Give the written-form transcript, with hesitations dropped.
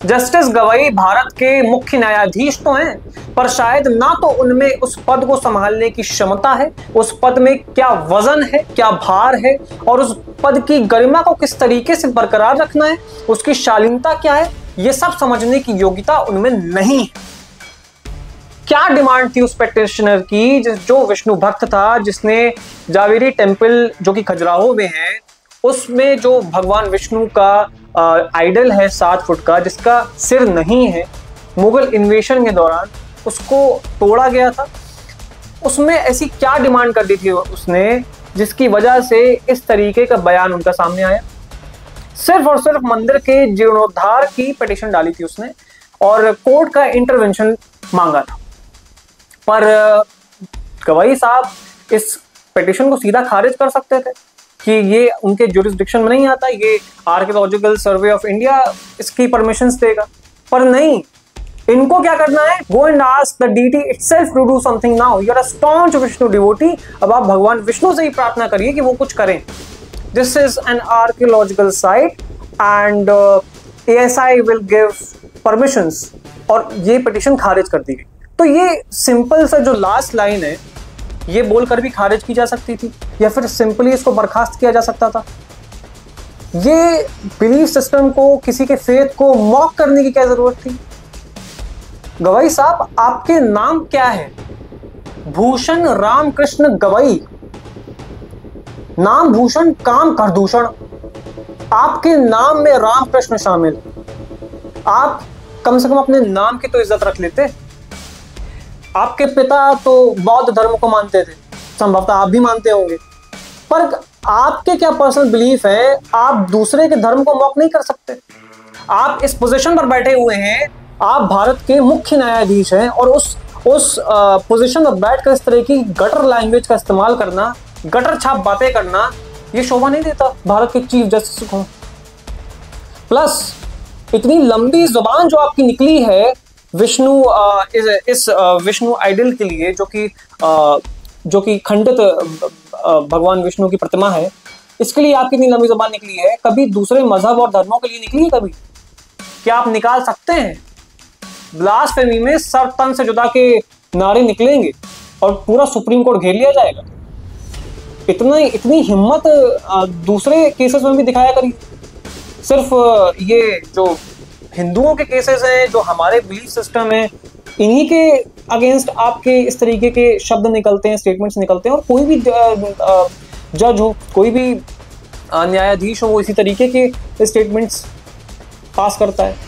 Justice Gavai Bharat के मुख्य न्यायाधीश तो हैं, पर शायद ना तो उनमें उस पद को संभालने की क्षमता है, उस पद में क्या वजन है, क्या भार है, और उस पद की गरिमा को किस तरीके से बरकरार रखना है, उसकी शालीनता क्या है, ये सब समझने की योग्यता उनमें नहीं है। क्या डिमांड थी उस पेटिशनर की, जो विष्णु भक्त था, जिसने जावेरी टेम्पल जो कि खजुराहो में है, उसमें जो भगवान विष्णु का आइडल है 7 फुट का, जिसका सिर नहीं है, मुगल इन्वेशन के दौरान उसको तोड़ा गया था। उसमें ऐसी क्या डिमांड कर दी थी उसने, जिसकी वजह से इस तरीके का बयान उनका सामने आया। सिर्फ और सिर्फ मंदिर के जीर्णोद्धार की पिटीशन डाली थी उसने और कोर्ट का इंटरवेंशन मांगा था, पर गवई साहब इस पिटीशन को सीधा खारिज कर सकते थे कि ये उनके जुरिस्डिक्शन में नहीं आता, ये आर्कियोलॉजिकल सर्वे ऑफ इंडिया इसकी परमिशंस देगा, पर नहीं, इनको क्या करना है, go and ask the deity itself to do something now. You are a staunch Vishnu devotee, अब आप भगवान विष्णु से ही प्रार्थना करिए कि वो कुछ करें। This is an archaeological site and ASI will give permissions, और ये पिटीशन खारिज कर दी गई। तो ये सिंपल सा जो लास्ट लाइन है, ये बोलकर भी खारिज की जा सकती थी, या फिर सिंपली इसको बर्खास्त किया जा सकता था। ये बिलीफ सिस्टम को, किसी के फेथ को मॉक करने की क्या जरूरत थी? गवई साहब, आपके नाम क्या है? भूषण रामकृष्ण गवई। नाम भूषण, काम करदूषण। आपके नाम में रामकृष्ण शामिल। आप कम से कम अपने नाम की तो इज्जत रख लेते। आपके पिता तो बौद्ध धर्म को मानते थे, संभवतः आप भी मानते होंगे, पर आपके क्या पर्सनल बिलीफ है, आप दूसरे के धर्म को मॉक नहीं कर सकते। आप इस पोजीशन पर बैठे हुए हैं, आप भारत के मुख्य न्यायाधीश हैं, और उस पोजीशन पर बैठकर इस तरह की गटर लैंग्वेज का इस्तेमाल करना, गटर छाप बातें करना, ये शोभा नहीं देता भारत के चीफ जस्टिस को। प्लस इतनी लंबी जुबान जो आपकी निकली है विष्णु इस विष्णु आइडल के लिए, जो कि खंडित भगवान विष्णु की प्रतिमा है, इसके लिए आपकी इतनी लंबी जुबान निकली है। कभी दूसरे मजहब और धर्मों के लिए निकली है कभी? क्या आप निकाल सकते हैं? ब्लास्फेमी में सर तन से जुदा के नारे निकलेंगे और पूरा सुप्रीम कोर्ट घेर लिया जाएगा। इतनी हिम्मत दूसरे केसेस में भी दिखाया करिए। सिर्फ ये जो हिंदुओं के केसेस हैं, जो हमारे बिलीफ सिस्टम है, इन्हीं के अगेंस्ट आपके इस तरीके के शब्द निकलते हैं, स्टेटमेंट्स निकलते हैं, और कोई भी जज हो, कोई भी न्यायाधीश हो, वो इसी तरीके के स्टेटमेंट्स पास करता है।